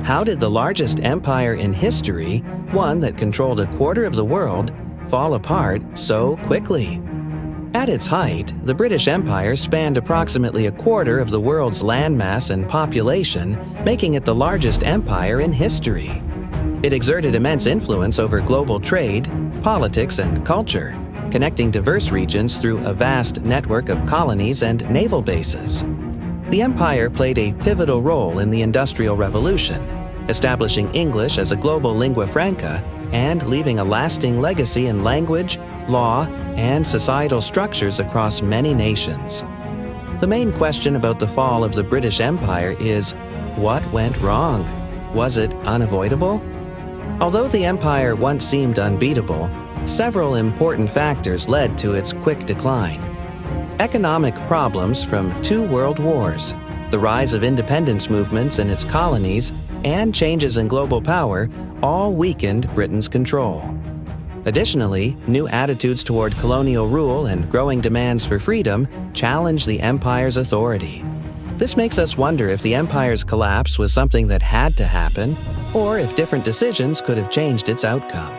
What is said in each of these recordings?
How did the largest empire in history, one that controlled a quarter of the world, fall apart so quickly? At its height, the British Empire spanned approximately a quarter of the world's landmass and population, making it the largest empire in history. It exerted immense influence over global trade, politics, and culture, connecting diverse regions through a vast network of colonies and naval bases. The empire played a pivotal role in the Industrial Revolution, establishing English as a global lingua franca and leaving a lasting legacy in language, law, and societal structures across many nations. The main question about the fall of the British Empire is, what went wrong? Was it unavoidable? Although the empire once seemed unbeatable, several important factors led to its quick decline. Economic problems from 2 world wars, the rise of independence movements in its colonies, and changes in global power all weakened Britain's control. Additionally, new attitudes toward colonial rule and growing demands for freedom challenged the empire's authority. This makes us wonder if the empire's collapse was something that had to happen, or if different decisions could have changed its outcome.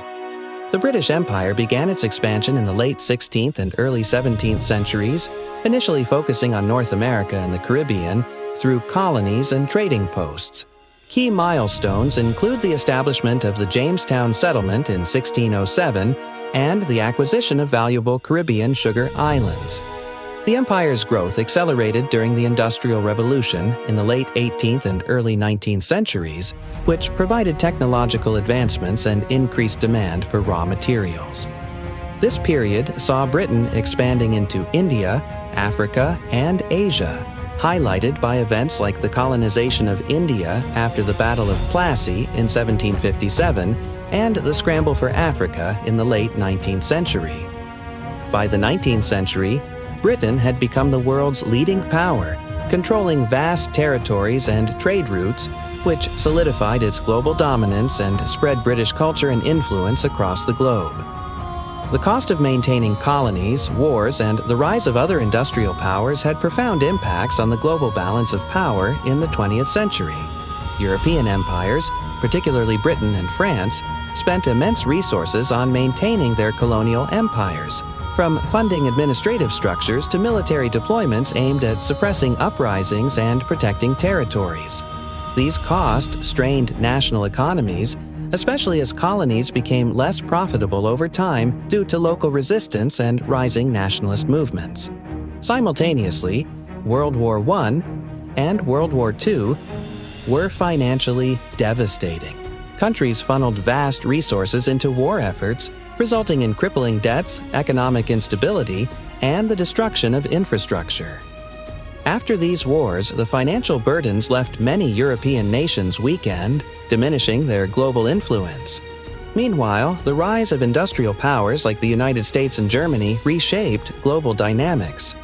The British Empire began its expansion in the late 16th and early 17th centuries, initially focusing on North America and the Caribbean through colonies and trading posts. Key milestones include the establishment of the Jamestown settlement in 1607 and the acquisition of valuable Caribbean sugar islands. The empire's growth accelerated during the Industrial Revolution in the late 18th and early 19th centuries, which provided technological advancements and increased demand for raw materials. This period saw Britain expanding into India, Africa, and Asia, highlighted by events like the colonization of India after the Battle of Plassey in 1757 and the scramble for Africa in the late 19th century. By the 19th century, Britain had become the world's leading power, controlling vast territories and trade routes, which solidified its global dominance and spread British culture and influence across the globe. The cost of maintaining colonies, wars, and the rise of other industrial powers had profound impacts on the global balance of power in the 20th century. European empires, particularly Britain and France, spent immense resources on maintaining their colonial empires, from funding administrative structures to military deployments aimed at suppressing uprisings and protecting territories. These costs strained national economies, especially as colonies became less profitable over time due to local resistance and rising nationalist movements. Simultaneously, World War I and World War II were financially devastating. Countries funneled vast resources into war efforts, resulting in crippling debts, economic instability, and the destruction of infrastructure. After these wars, the financial burdens left many European nations weakened, diminishing their global influence. Meanwhile, the rise of industrial powers like the United States and Germany reshaped global dynamics.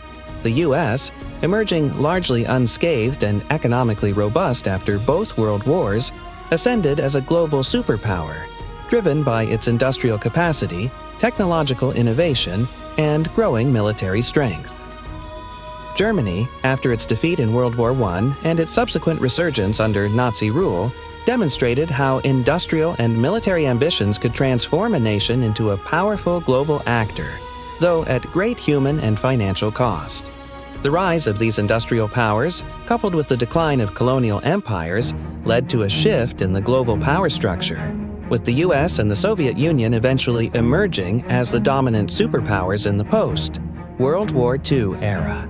The U.S., emerging largely unscathed and economically robust after both world wars, ascended as a global superpower, driven by its industrial capacity, technological innovation, and growing military strength. Germany, after its defeat in World War I and its subsequent resurgence under Nazi rule, demonstrated how industrial and military ambitions could transform a nation into a powerful global actor, though at great human and financial cost. The rise of these industrial powers, coupled with the decline of colonial empires, led to a shift in the global power structure, with the US and the Soviet Union eventually emerging as the dominant superpowers in the post-World War II era.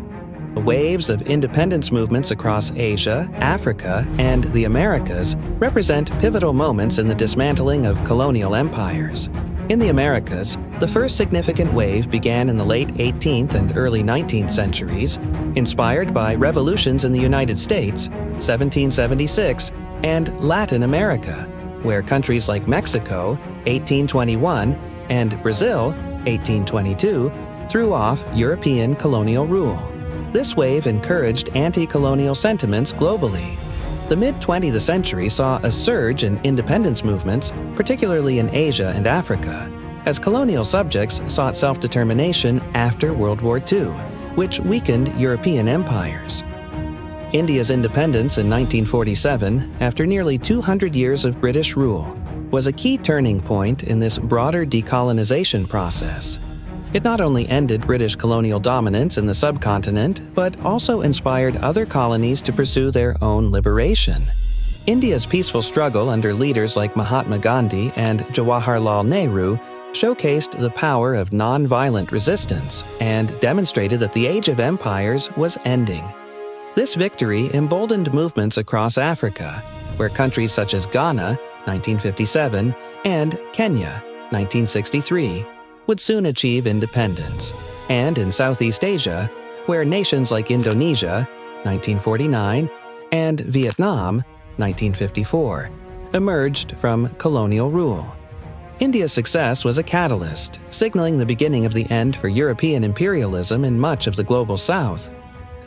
Waves of independence movements across Asia, Africa, and the Americas represent pivotal moments in the dismantling of colonial empires. In the Americas, the first significant wave began in the late 18th and early 19th centuries, inspired by revolutions in the United States, 1776, and Latin America, where countries like Mexico, 1821, and Brazil, 1822, threw off European colonial rule. This wave encouraged anti-colonial sentiments globally. The mid-20th century saw a surge in independence movements, particularly in Asia and Africa, as colonial subjects sought self-determination after World War II, which weakened European empires. India's independence in 1947, after nearly 200 years of British rule, was a key turning point in this broader decolonization process. It not only ended British colonial dominance in the subcontinent, but also inspired other colonies to pursue their own liberation. India's peaceful struggle under leaders like Mahatma Gandhi and Jawaharlal Nehru showcased the power of nonviolent resistance and demonstrated that the age of empires was ending. This victory emboldened movements across Africa, where countries such as Ghana, 1957, and Kenya, 1963, would soon achieve independence, and in Southeast Asia, where nations like Indonesia, 1949, and Vietnam, 1954, emerged from colonial rule. India's success was a catalyst, signaling the beginning of the end for European imperialism in much of the global South.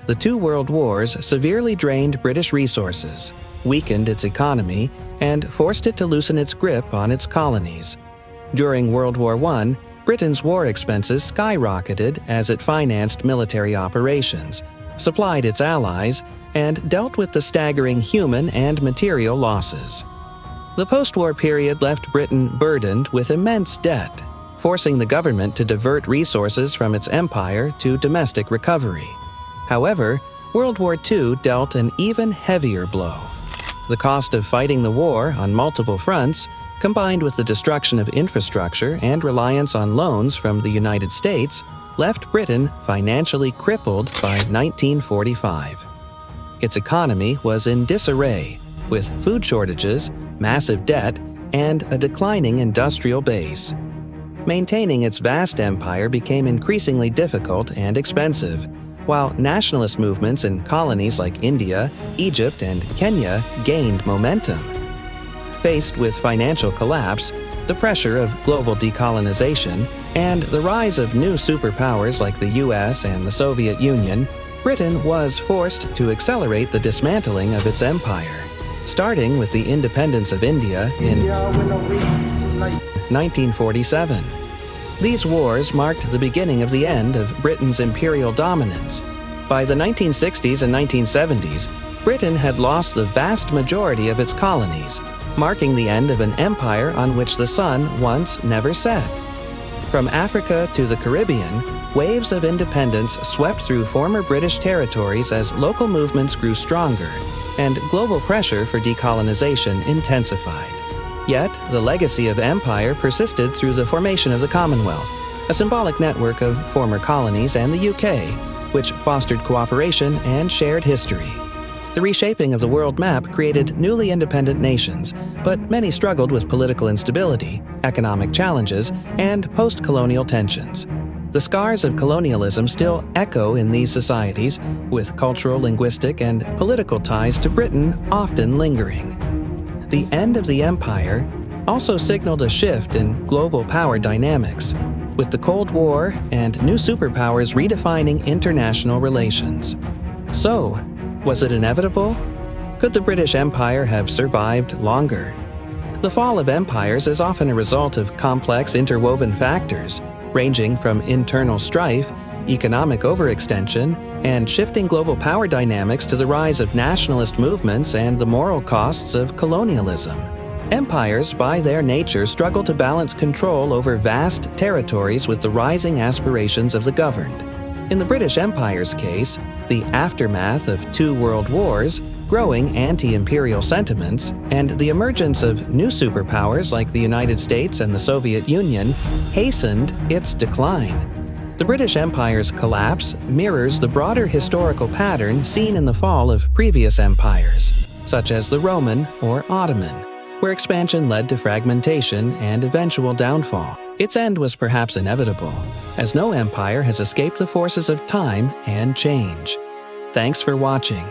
The two world wars severely drained British resources, weakened its economy, and forced it to loosen its grip on its colonies. During World War I, Britain's war expenses skyrocketed as it financed military operations, supplied its allies, and dealt with the staggering human and material losses. The post-war period left Britain burdened with immense debt, forcing the government to divert resources from its empire to domestic recovery. However, World War II dealt an even heavier blow. The cost of fighting the war on multiple fronts, combined with the destruction of infrastructure and reliance on loans from the United States, left Britain financially crippled by 1945. Its economy was in disarray, with food shortages, massive debt, and a declining industrial base. Maintaining its vast empire became increasingly difficult and expensive, while nationalist movements in colonies like India, Egypt, and Kenya gained momentum. Faced with financial collapse, the pressure of global decolonization, and the rise of new superpowers like the US and the Soviet Union, Britain was forced to accelerate the dismantling of its empire, starting with the independence of India in 1947. These wars marked the beginning of the end of Britain's imperial dominance. By the 1960s and 1970s, Britain had lost the vast majority of its colonies, marking the end of an empire on which the sun once never set. From Africa to the Caribbean, waves of independence swept through former British territories as local movements grew stronger, and global pressure for decolonization intensified. Yet, the legacy of empire persisted through the formation of the Commonwealth, a symbolic network of former colonies, and the UK, which fostered cooperation and shared history. The reshaping of the world map created newly independent nations, but many struggled with political instability, economic challenges, and post-colonial tensions. The scars of colonialism still echo in these societies, with cultural, linguistic, and political ties to Britain often lingering. The end of the empire also signaled a shift in global power dynamics, with the Cold War and new superpowers redefining international relations. So, was it inevitable? Could the British Empire have survived longer? The fall of empires is often a result of complex interwoven factors, ranging from internal strife, economic overextension, and shifting global power dynamics to the rise of nationalist movements and the moral costs of colonialism. Empires, by their nature, struggle to balance control over vast territories with the rising aspirations of the governed. In the British Empire's case, the aftermath of two world wars, growing anti-imperial sentiments, and the emergence of new superpowers like the United States and the Soviet Union hastened its decline. The British Empire's collapse mirrors the broader historical pattern seen in the fall of previous empires, such as the Roman or Ottoman, where expansion led to fragmentation and eventual downfall. Its end was perhaps inevitable, as no empire has escaped the forces of time and change. Thanks for watching.